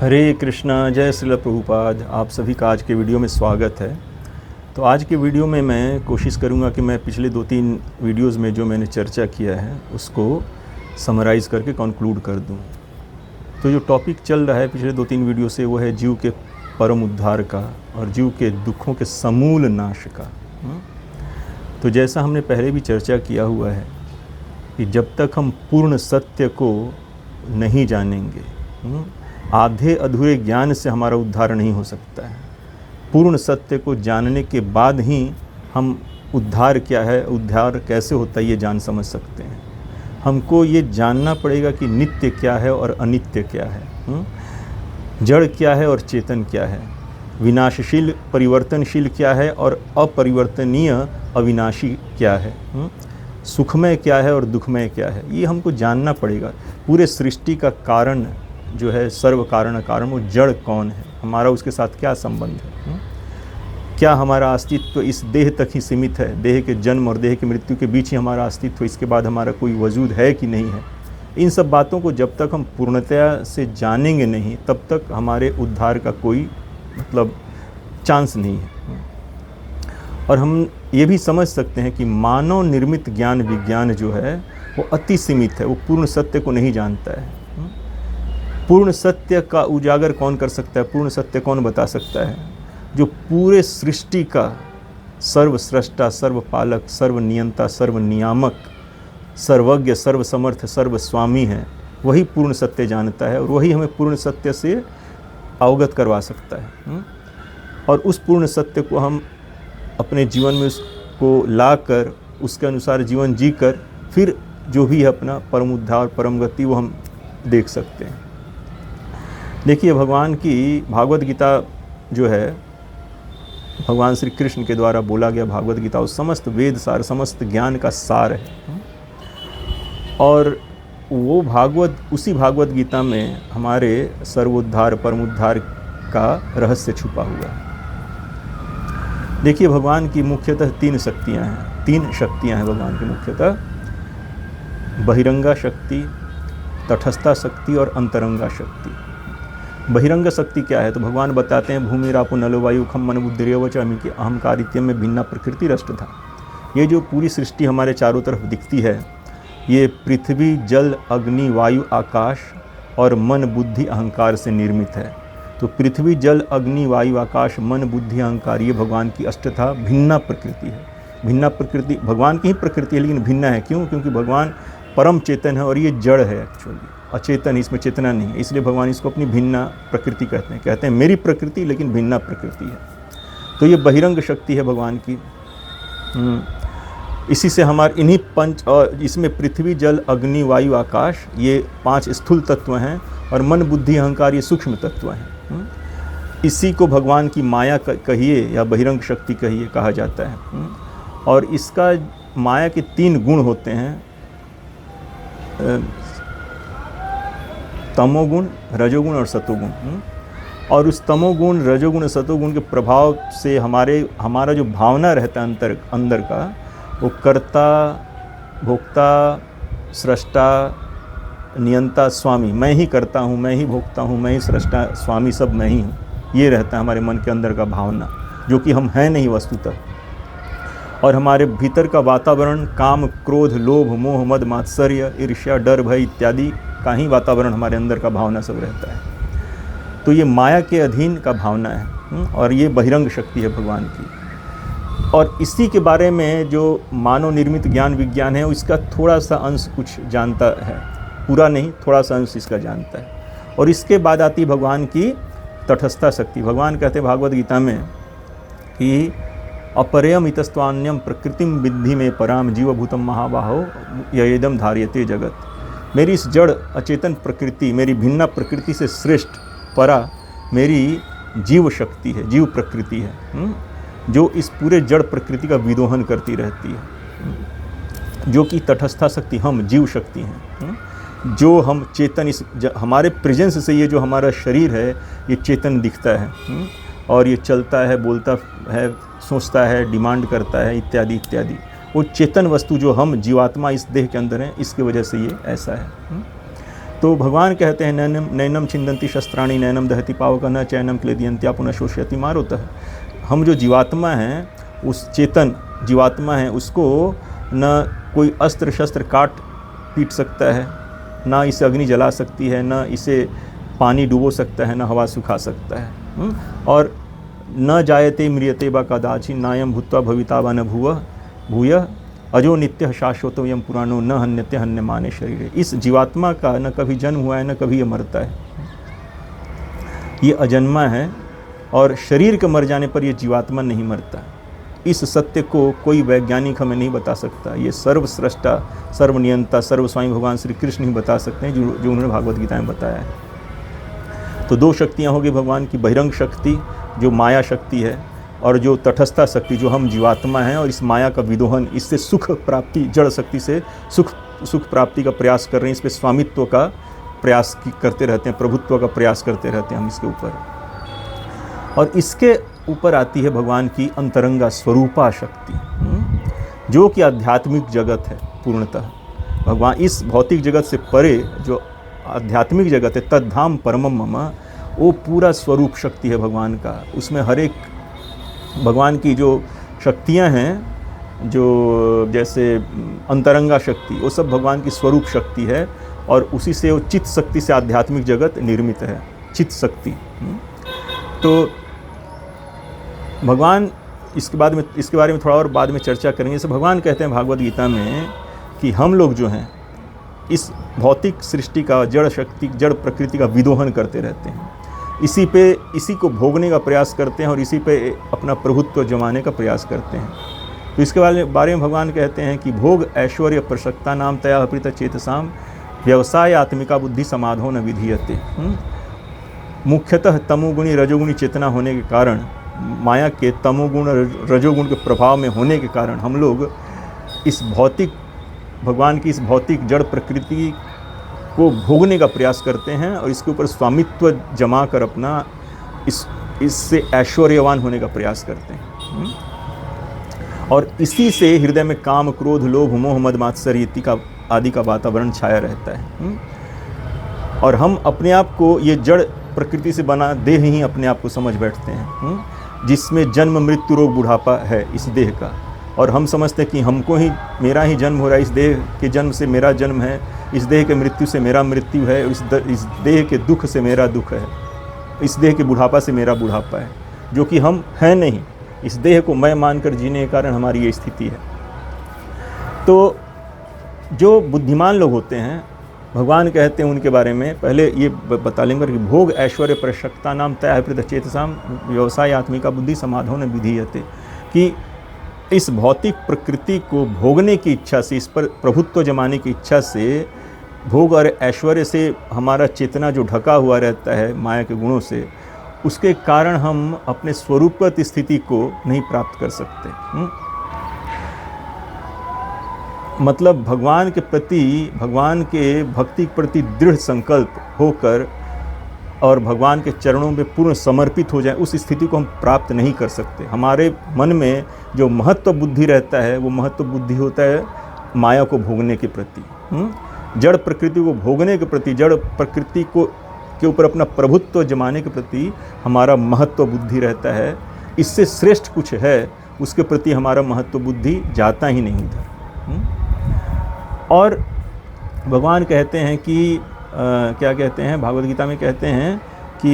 हरे कृष्णा, जय श्रील प्रभुपाद। आप सभी का आज के वीडियो में स्वागत है। तो आज के वीडियो में मैं कोशिश करूंगा कि मैं पिछले 2-3 वीडियोस में जो मैंने चर्चा किया है उसको समराइज़ करके कंक्लूड कर दूं। तो जो टॉपिक चल रहा है पिछले 2-3 वीडियो से वो है जीव के परम उद्धार का और जीव के दुखों के समूल नाश का। तो जैसा हमने पहले भी चर्चा किया हुआ है कि जब तक हम पूर्ण सत्य को नहीं जानेंगे, आधे अधूरे ज्ञान से हमारा उद्धार नहीं हो सकता है। पूर्ण सत्य को जानने के बाद ही हम उद्धार क्या है, उद्धार कैसे होता है, ये जान समझ सकते हैं। हमको ये जानना पड़ेगा कि नित्य क्या है और अनित्य क्या है, जड़ क्या है और चेतन क्या है, विनाशशील परिवर्तनशील क्या है और अपरिवर्तनीय अविनाशी क्या है, सुखमय क्या है और दुखमय क्या है, ये हमको जानना पड़ेगा। पूरे सृष्टि का कारण जो है, सर्व कारण कारण, वो जड़ कौन है, हमारा उसके साथ क्या संबंध है, क्या हमारा अस्तित्व इस देह तक ही सीमित है, देह के जन्म और देह के मृत्यु के बीच ही हमारा अस्तित्व, इसके बाद हमारा कोई वजूद है कि नहीं है। इन सब बातों को जब तक हम पूर्णतया से जानेंगे नहीं तब तक हमारे उद्धार का कोई चांस नहीं है। और हम ये भी समझ सकते हैं कि मानव निर्मित ज्ञान विज्ञान जो है वो अति सीमित है, वो पूर्ण सत्य को नहीं जानता है। पूर्ण सत्य का उजागर कौन कर सकता है, पूर्ण सत्य कौन बता सकता है? जो पूरे सृष्टि का सर्वस्रष्टा, सर्वपालक, सर्वनियंता, सर्वनियामक, सर्वज्ञ, सर्वसमर्थ, सर्वस्वामी है, वही पूर्ण सत्य जानता है और वही हमें पूर्ण सत्य से अवगत करवा सकता है। और उस पूर्ण सत्य को हम अपने जीवन में उसको लाकर उसके अनुसार जीवन जीकर फिर जो भी है अपना परम उद्धार, परम गति, वो हम देख सकते हैं। देखिए, भगवान की भागवत गीता जो है, भगवान श्री कृष्ण के द्वारा बोला गया भागवत गीता, उस समस्त वेद सार, समस्त ज्ञान का सार है। और वो भागवत, उसी भागवत गीता में हमारे सर्वोद्धार परम उद्धार का रहस्य छुपा हुआ है। देखिए, भगवान की मुख्यतः 3 शक्तियाँ हैं, 3 शक्तियाँ हैं भगवान की मुख्यतः, बहिरंगा शक्ति, तटस्था शक्ति और अंतरंगा शक्ति। बहिरंग शक्ति क्या है तो भगवान बताते हैं, भूमि रापो नलो वायु खम मन बुद्धिरेव च अमी की अहंकारित्य में भिन्ना प्रकृति रष्ट था। ये जो पूरी सृष्टि हमारे चारों तरफ दिखती है, ये पृथ्वी, जल, अग्नि, वायु, आकाश और मन, बुद्धि, अहंकार से निर्मित है। तो पृथ्वी, जल, अग्नि, वायु, आकाश, मन, बुद्धि, अहंकार, ये भगवान की अष्टधा भिन्ना प्रकृति है। भिन्ना प्रकृति भगवान की ही प्रकृति है, लेकिन भिन्ना है। क्यों? क्योंकि भगवान परम चेतन है और ये जड़ है, एक्चुअली अचेतन, इसमें चेतना नहीं है, इसलिए भगवान इसको अपनी भिन्ना प्रकृति कहते हैं मेरी प्रकृति लेकिन भिन्ना प्रकृति है। तो ये बहिरंग शक्ति है भगवान की। इसी से हमारे इन्हीं पंच, और इसमें पृथ्वी, जल, अग्नि, वायु, आकाश, ये 5 स्थूल तत्व हैं और मन, बुद्धि, अहंकार, ये सूक्ष्म तत्व हैं। इसी को भगवान की माया कहिए या बहिरंग शक्ति कहिए, कहा जाता है। और इसका माया के 3 गुण होते हैं, तमोगुण, रजोगुण और सतोगुण। और उस तमोगुण, रजोगुण, सतोगुण के प्रभाव से हमारा जो भावना रहता है अंदर का, वो कर्ता, भोक्ता, सृष्टा, नियंता, स्वामी, मैं ही करता हूँ, मैं ही भोगता हूँ, मैं ही सृष्टा, स्वामी, सब मैं ही हूँ, ये रहता है हमारे मन के अंदर का भावना, जो कि हम हैं नहीं वस्तुतः। और हमारे भीतर का वातावरण काम, क्रोध, लोभ, मोह, मद, मात्सर्य, ईर्ष्या, डर, भय इत्यादि का ही वातावरण हमारे अंदर का भावना सब रहता है। तो ये माया के अधीन का भावना है और ये बहिरंग शक्ति है भगवान की। और इसी के बारे में जो मानव निर्मित ज्ञान विज्ञान है, इसका थोड़ा सा अंश कुछ जानता है, पूरा नहीं, थोड़ा सा अंश इसका जानता है। और इसके बाद आती भगवान की तटस्था शक्ति। भगवान कहते हैं भागवत गीता में कि अपरयम इतस्त्वान्यम प्रकृतिम विद्धि में पराम जीवभूतम महाबाहो ययेदम धार्यते जगत। मेरी इस जड़ अचेतन प्रकृति, मेरी भिन्ना प्रकृति से श्रेष्ठ परा मेरी जीव शक्ति है, जीव प्रकृति है, जो इस पूरे जड़ प्रकृति का विदोहन करती रहती है, जो कि तटस्था शक्ति हम जीव शक्ति हैं। जो हम चेतन, हमारे प्रेजेंस से ये जो हमारा शरीर है ये चेतन दिखता है और ये चलता है, बोलता है, सोचता है, डिमांड करता है, इत्यादि इत्यादि। वो चेतन वस्तु जो हम जीवात्मा इस देह के अंदर हैं, इसकी वजह से ये ऐसा है। तो भगवान कहते हैं नैनम छिंदंती शस्त्राणी नैनम दहति पावक न चैनम क्लेदियंत्या पुनः शोष्यति मारुतः। हम जो जीवात्मा हैं, उस चेतन जीवात्मा है, उसको न कोई अस्त्र शस्त्र काट पीट सकता है, ना इसे अग्नि जला सकती है, न इसे पानी डुबो सकता है, न हवा सुखा सकता है। और न जायते म्रियते व कदाचिन नायम भूत्वा भविता व न भूय अजो नित्य शाश्वतो यम पुराणो न हन्यते हन्यमाने शरीर। इस जीवात्मा का न कभी जन्म हुआ है, न कभी ये मरता है। ये अजन्मा है और शरीर के मर जाने पर ये जीवात्मा नहीं मरता। इस सत्य को कोई वैज्ञानिक हमें नहीं बता सकता। ये सर्वस्रष्टा, सर्वनियंता, सर्वस्वामी भगवान श्री कृष्ण ही बता सकते हैं, जो उन्होंने भागवत गीता में बताया है। तो दो शक्तियाँ होगी भगवान की, बहिरंग शक्ति जो माया शक्ति है, और जो तटस्था शक्ति जो हम जीवात्मा हैं, और इस माया का विदोहन, इससे सुख प्राप्ति, जड़ शक्ति से सुख प्राप्ति का प्रयास कर रहे हैं। इस पर स्वामित्व का प्रयास करते रहते हैं, प्रभुत्व का प्रयास करते रहते हैं हम इसके ऊपर। और इसके ऊपर आती है भगवान की अंतरंगा स्वरूपा शक्ति, जो कि आध्यात्मिक जगत है पूर्णतः। भगवान इस भौतिक जगत से परे जो आध्यात्मिक जगत है, तद्धाम परमम मम, वो पूरा स्वरूप शक्ति है भगवान का। उसमें हर एक भगवान की जो शक्तियाँ हैं, जो जैसे अंतरंगा शक्ति, वो सब भगवान की स्वरूप शक्ति है। और उसी से वो चित्त शक्ति से आध्यात्मिक जगत निर्मित है, चित्त शक्ति। तो भगवान इसके बारे में थोड़ा और बाद में चर्चा करेंगे। जैसे भगवान कहते हैं भागवत गीता में कि हम लोग जो हैं इस भौतिक सृष्टि का, जड़ शक्ति, जड़ प्रकृति का विदोहन करते रहते हैं, इसी को भोगने का प्रयास करते हैं और इसी पे अपना प्रभुत्व जमाने का प्रयास करते हैं। तो इसके बारे में भगवान कहते हैं कि भोग ऐश्वर्य प्रसक्ता नाम तया अपृत चेतसाम व्यवसाय आत्मिका बुद्धि समाधो न विधीयते। मुख्यतः तमोगुणी रजोगुणी चेतना होने के कारण, माया के तमोगुण रजोगुण के प्रभाव में होने के कारण हम लोग इस भौतिक, भगवान की इस भौतिक जड़ प्रकृति को भोगने का प्रयास करते हैं और इसके ऊपर स्वामित्व जमा कर अपना इससे ऐश्वर्यवान होने का प्रयास करते हैं। और इसी से हृदय में काम, क्रोध, लोभ, मोह, मद, मात्सर्य आदि का वातावरण छाया रहता है। और हम अपने आप को ये जड़ प्रकृति से बना देह ही अपने आप को समझ बैठते हैं, जिसमें जन्म, मृत्यु, रोग, बुढ़ापा है इस देह का। और हम समझते हैं कि हमको ही, मेरा ही जन्म हो रहा है, इस देह के जन्म से मेरा जन्म है, इस देह के मृत्यु से मेरा मृत्यु है, इस देह के दुख से मेरा दुख है, इस देह के बुढ़ापा से मेरा बुढ़ापा है, जो कि हम हैं नहीं। इस देह को मैं मानकर जीने के कारण हमारी ये स्थिति है। तो जो बुद्धिमान लोग होते हैं, भगवान कहते हैं उनके बारे में, पहले ये बता लेंगे कि भोग ऐश्वर्य प्रशक्ता नाम तय प्रत चेतसाम व्यवसाय आत्मिका बुद्धि समाधो न विधीयते, कि इस भौतिक प्रकृति को भोगने की इच्छा से, इस पर प्रभुत्व जमाने की इच्छा से, भोग और ऐश्वर्य से हमारा चेतना जो ढका हुआ रहता है माया के गुणों से, उसके कारण हम अपने स्वरूपगत स्थिति को नहीं प्राप्त कर सकते। मतलब भगवान के प्रति, भगवान के भक्ति के प्रति दृढ़ संकल्प होकर और भगवान के चरणों में पूर्ण समर्पित हो जाए, उस स्थिति को हम प्राप्त नहीं कर सकते। हमारे मन में जो महत्व बुद्धि रहता है, वो महत्व बुद्धि होता है माया को भोगने के प्रति, जड़ प्रकृति को भोगने के प्रति, जड़ प्रकृति को के ऊपर अपना प्रभुत्व जमाने के प्रति हमारा महत्व बुद्धि रहता है। इससे श्रेष्ठ कुछ है उसके प्रति हमारा महत्व बुद्धि जाता ही नहीं उधर। और भगवान कहते हैं कि क्या कहते हैं भागवत गीता में, कहते हैं कि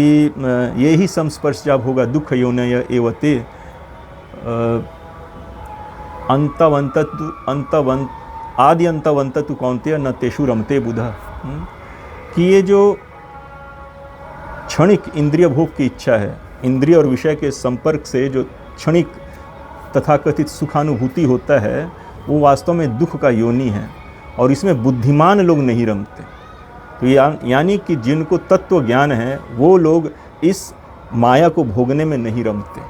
ये ही संस्पर्श जब होगा दुख योनय एवते आदि अंतवंत तु कौन्तेय न तेषु रमते बुधा, कि ये जो क्षणिक इंद्रिय भोग की इच्छा है, इंद्रिय और विषय के संपर्क से जो क्षणिक तथाकथित सुखानुभूति होता है, वो वास्तव में दुख का योनि है और इसमें बुद्धिमान लोग नहीं रमते। तो यानी कि जिनको तत्व ज्ञान है वो लोग इस माया को भोगने में नहीं रमते।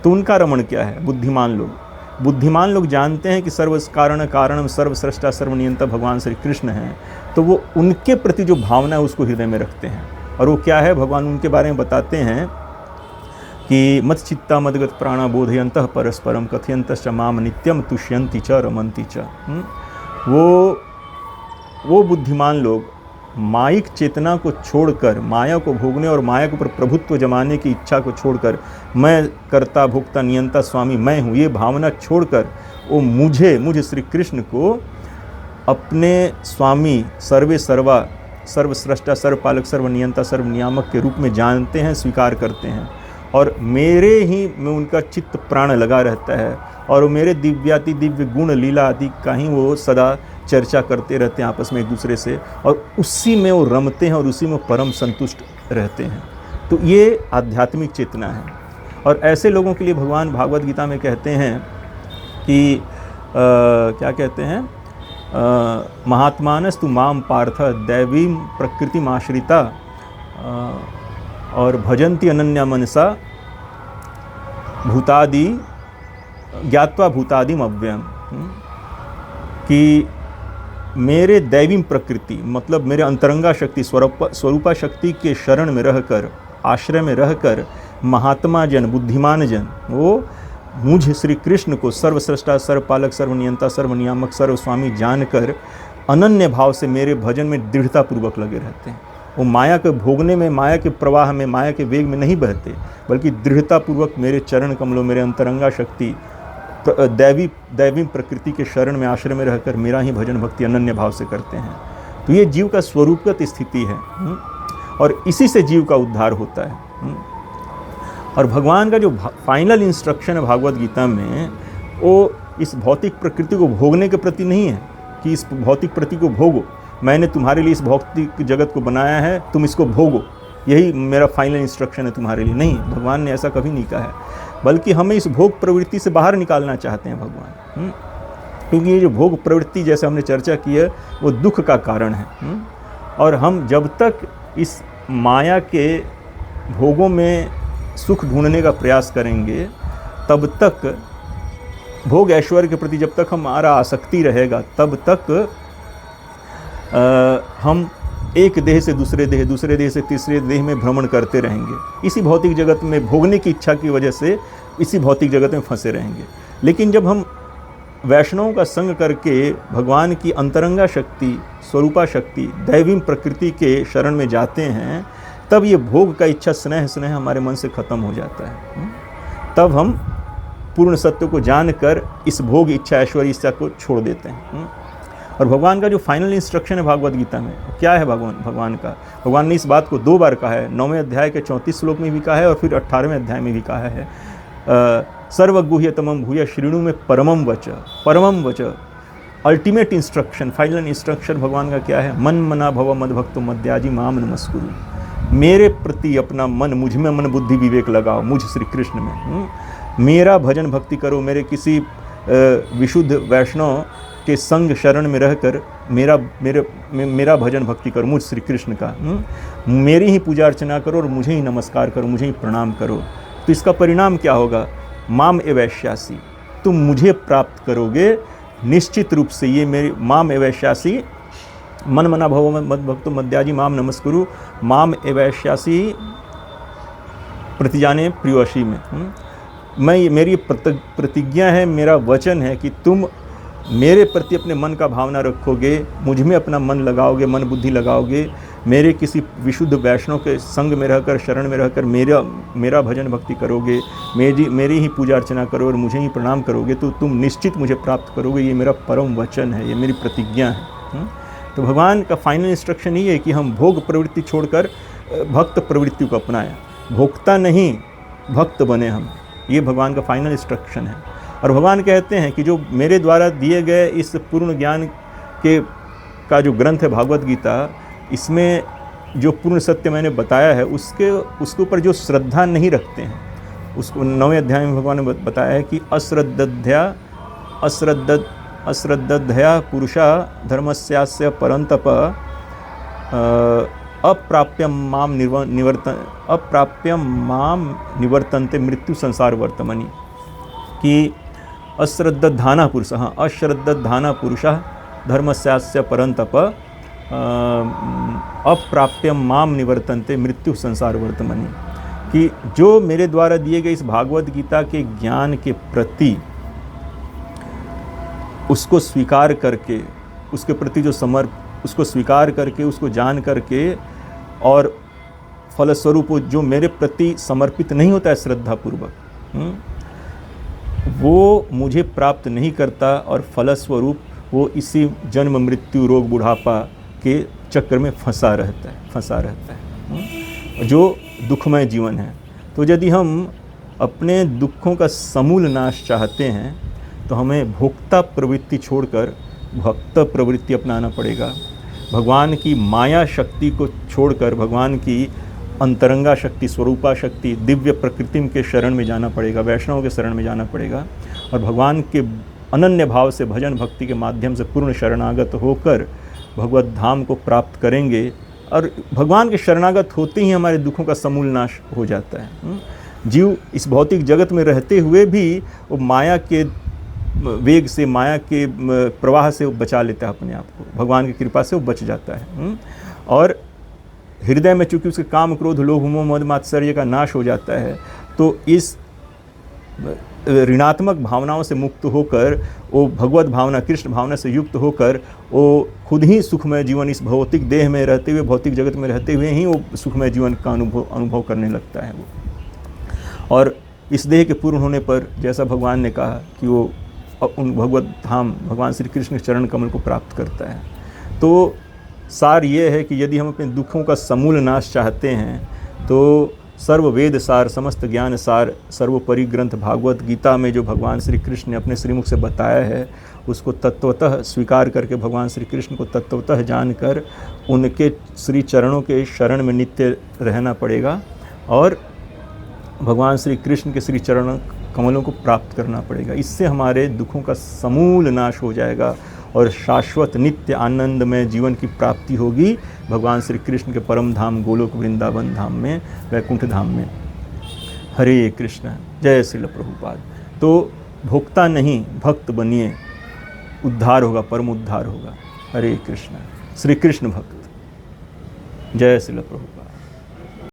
तो उनका रमण क्या है? बुद्धिमान लोग जानते हैं कि सर्व कारण कारणम सर्वस्रष्टा सर्वनियंता भगवान श्री कृष्ण हैं, तो वो उनके प्रति जो भावना है उसको हृदय में रखते हैं। और वो क्या है, भगवान उनके बारे में बताते हैं कि मत चित्ता मदगत प्राणा बोधयंतः परस्परम कथयंतश्च माम नित्यम तुष्यन्ति च रमन्ति च। वो बुद्धिमान लोग माइक चेतना को छोड़कर, माया को भोगने और माया के ऊपर प्रभुत्व जमाने की इच्छा को छोड़कर, मैं कर्ता भोक्ता नियंता स्वामी मैं हूँ, ये भावना छोड़कर वो मुझे श्री कृष्ण को अपने स्वामी, सर्वे सर्वा, सर्वस्रष्टा, सर्वपालक, सर्वनियंता, सर्वनियामक के रूप में जानते हैं, स्वीकार करते हैं, और मेरे ही में उनका चित्त प्राण लगा रहता है, और मेरे दिव्याति दिव्य गुण लीला आदि का ही वो सदा चर्चा करते रहते हैं आपस में एक दूसरे से, और उसी में वो रमते हैं और उसी में परम संतुष्ट रहते हैं। तो ये आध्यात्मिक चेतना है। और ऐसे लोगों के लिए भगवान भागवत गीता में कहते हैं कि क्या कहते हैं, महात्मानस्तु माम पार्थ दैवीं प्रकृतिमाश्रिता और भजन्ति अनन्या मनसा भूतादि ज्ञात्वा भूतादिम अव्ययम, कि मेरे दैवीं प्रकृति मतलब मेरे अंतरंगा शक्ति, स्वरूपा शक्ति के शरण में रहकर, आश्रय में रहकर महात्मा जन, बुद्धिमान जन वो मुझ श्री कृष्ण को सर्वश्रेष्ठा, सर्वपालक, सर्वनियंता, सर्वनियामक, सर्वस्वामी जानकर अनन्य भाव से मेरे भजन में दृढ़तापूर्वक लगे रहते हैं। वो माया के भोगने में, माया के प्रवाह में, माया के वेग में नहीं बहते, बल्कि दृढ़तापूर्वक मेरे चरण कमलों, मेरे अंतरंगा शक्ति, दैवी प्रकृति के शरण में, आश्रय में रहकर मेरा ही भजन भक्ति अनन्य भाव से करते हैं। तो ये जीव का स्वरूपगत स्थिति है, और इसी से जीव का उद्धार होता है। और भगवान का जो फाइनल इंस्ट्रक्शन है भागवत गीता में, वो इस भौतिक प्रकृति को भोगने के प्रति नहीं है कि इस भौतिक प्रकृति को भोगो, मैंने तुम्हारे लिए इस भौतिक जगत को बनाया है, तुम इसको भोगो, यही मेरा फाइनल इंस्ट्रक्शन है तुम्हारे लिए। नहीं, भगवान ने ऐसा कभी नहीं कहा है, बल्कि हमें इस भोग प्रवृत्ति से बाहर निकालना चाहते हैं भगवान। क्योंकि ये जो भोग प्रवृत्ति, जैसे हमने चर्चा की है, वो दुख का कारण है। और हम जब तक इस माया के भोगों में सुख ढूंढने का प्रयास करेंगे, तब तक भोग ऐश्वर्य के प्रति जब तक हमारा आसक्ति रहेगा, तब तक हम एक देह से दूसरे देह, दूसरे देह से तीसरे देह में भ्रमण करते रहेंगे। इसी भौतिक जगत में भोगने की इच्छा की वजह से इसी भौतिक जगत में फंसे रहेंगे। लेकिन जब हम वैष्णवों का संग करके भगवान की अंतरंगा शक्ति, स्वरूपा शक्ति, दैवीं प्रकृति के शरण में जाते हैं, तब ये भोग का इच्छा स्नेह हमारे मन से खत्म हो जाता है। तब हम पूर्ण सत्य को जानकर इस भोग इच्छा, ऐश्वर्य इच्छा को छोड़ देते हैं। और भगवान का जो फाइनल इंस्ट्रक्शन है भागवत गीता में, क्या है भगवान का? भगवान ने इस बात को 2 बार कहा है। 9वें अध्याय के 34 श्लोक में भी कहा है, और फिर 18वें अध्याय में भी कहा है। सर्वगुह्यतमं भूय शृणु में परमं वच। अल्टीमेट इंस्ट्रक्शन, फाइनल इंस्ट्रक्शन भगवान का क्या है? मन मना भव मद्भक्तो मद्याजी माम नमस्कुरु। मेरे प्रति अपना मन, मुझ में मन बुद्धि विवेक लगाओ, मुझ श्री कृष्ण में। मेरा भजन भक्ति करो, मेरे किसी विशुद्ध वैष्णव के संग शरण में रहकर मेरा भजन भक्ति करो, मुझ श्री कृष्ण का। मेरी ही पूजा अर्चना करो और मुझे ही नमस्कार करो, मुझे ही प्रणाम करो। तो इसका परिणाम क्या होगा? माम एवैश्यासी, तुम मुझे प्राप्त करोगे निश्चित रूप से। ये मेरी माम एवैश्यासी, मन मना भव मद्भक्तो मद्याजी माम नमस्कुरु, माम एवैश्यासी प्रतिजाने प्रियवशी में। मेरी प्रतिज्ञा है, मेरा वचन है कि तुम मेरे प्रति अपने मन का भावना रखोगे, मुझ में अपना मन लगाओगे, मन बुद्धि लगाओगे, मेरे किसी विशुद्ध वैष्णव के संग में रहकर, शरण में रहकर मेरा भजन भक्ति करोगे, मेरी ही पूजा अर्चना करो और मुझे ही प्रणाम करोगे, तो तुम निश्चित मुझे प्राप्त करोगे। ये मेरा परम वचन है, ये मेरी प्रतिज्ञा है। तो भगवान का फाइनल इंस्ट्रक्शन ये है कि हम भोग प्रवृत्ति छोड़कर भक्त प्रवृत्ति को अपनाएं। भोक्ता नहीं, भक्त बने हम। ये भगवान का फाइनल इंस्ट्रक्शन है। और भगवान कहते हैं कि जो मेरे द्वारा दिए गए इस पूर्ण ज्ञान का जो ग्रंथ है भागवत गीता, इसमें जो पूर्ण सत्य मैंने बताया है, उसके ऊपर जो श्रद्धा नहीं रखते हैं, उसको 9वें अध्याय में भगवान ने बताया है कि अश्रद्धया पुरुषा धर्मस्यास्य परंतप अप्राप्यम माम निवर्तन्ते मृत्यु संसार वर्तमनि। कि अश्रद्धाना पुरुषः धर्मस्यास्य परंतप अप्राप्यम माम निवर्तन्ते मृत्यु संसार वर्तमनि। कि जो मेरे द्वारा दिए गए इस भागवत गीता के ज्ञान के प्रति उसको स्वीकार करके, उसके प्रति जो उसको स्वीकार करके, उसको जान करके, और फलस्वरूप जो मेरे प्रति समर्पित नहीं होता है श्रद्धापूर्वक, वो मुझे प्राप्त नहीं करता, और फलस्वरूप वो इसी जन्म मृत्यु रोग बुढ़ापा के चक्र में फंसा रहता है, जो दुखमय जीवन है। तो यदि हम अपने दुखों का समूल नाश चाहते हैं तो हमें भोक्ता प्रवृत्ति छोड़कर भक्त प्रवृत्ति अपनाना पड़ेगा। भगवान की माया शक्ति को छोड़कर भगवान की अंतरंगा शक्ति, स्वरूपा शक्ति, दिव्य प्रकृति के शरण में जाना पड़ेगा, वैष्णव के शरण में जाना पड़ेगा, और भगवान के अनन्य भाव से भजन भक्ति के माध्यम से पूर्ण शरणागत होकर भगवत धाम को प्राप्त करेंगे। और भगवान के शरणागत होते ही हमारे दुखों का समूल नाश हो जाता है। जीव इस भौतिक जगत में रहते हुए भी वो माया के वेग से, माया के प्रवाह से वो बचा लेता है अपने आप को, भगवान की कृपा से वो बच जाता है। और हृदय में चूँकि उसके काम, क्रोध, लोभ, मोह, मद, मात्सर्य का नाश हो जाता है, तो इस ऋणात्मक भावनाओं से मुक्त होकर वो भगवत भावना, कृष्ण भावना से युक्त होकर वो खुद ही सुखमय जीवन, इस भौतिक देह में रहते हुए, भौतिक जगत में रहते हुए ही वो सुखमय जीवन का अनुभव करने लगता है वो। और इस देह के पूर्ण होने पर, जैसा भगवान ने कहा कि वो उन भगवत धाम, भगवान श्री कृष्ण के चरण कमल को प्राप्त करता है। तो सार ये है कि यदि हम अपने दुखों का समूल नाश चाहते हैं तो सर्व वेद सार, समस्त ज्ञान सार, सर्वोपरि ग्रंथ भागवत गीता में जो भगवान श्री कृष्ण ने अपने श्रीमुख से बताया है, उसको तत्वतः स्वीकार करके, भगवान श्री कृष्ण को तत्वतः जानकर उनके श्री चरणों के शरण में नित्य रहना पड़ेगा, और भगवान श्री कृष्ण के श्री चरण कमलों को प्राप्त करना पड़ेगा। इससे हमारे दुखों का समूल नाश हो जाएगा और शाश्वत नित्य आनंदमय जीवन की प्राप्ति होगी भगवान श्री कृष्ण के परम धाम गोलोक वृंदावन धाम में, वैकुंठ धाम में। हरे कृष्ण, जय श्रील प्रभुपाद। तो भोक्ता नहीं, भक्त बनिए, उद्धार होगा, परम उद्धार होगा। हरे कृष्ण, श्री कृष्ण भक्त। जय श्रील प्रभुपाद।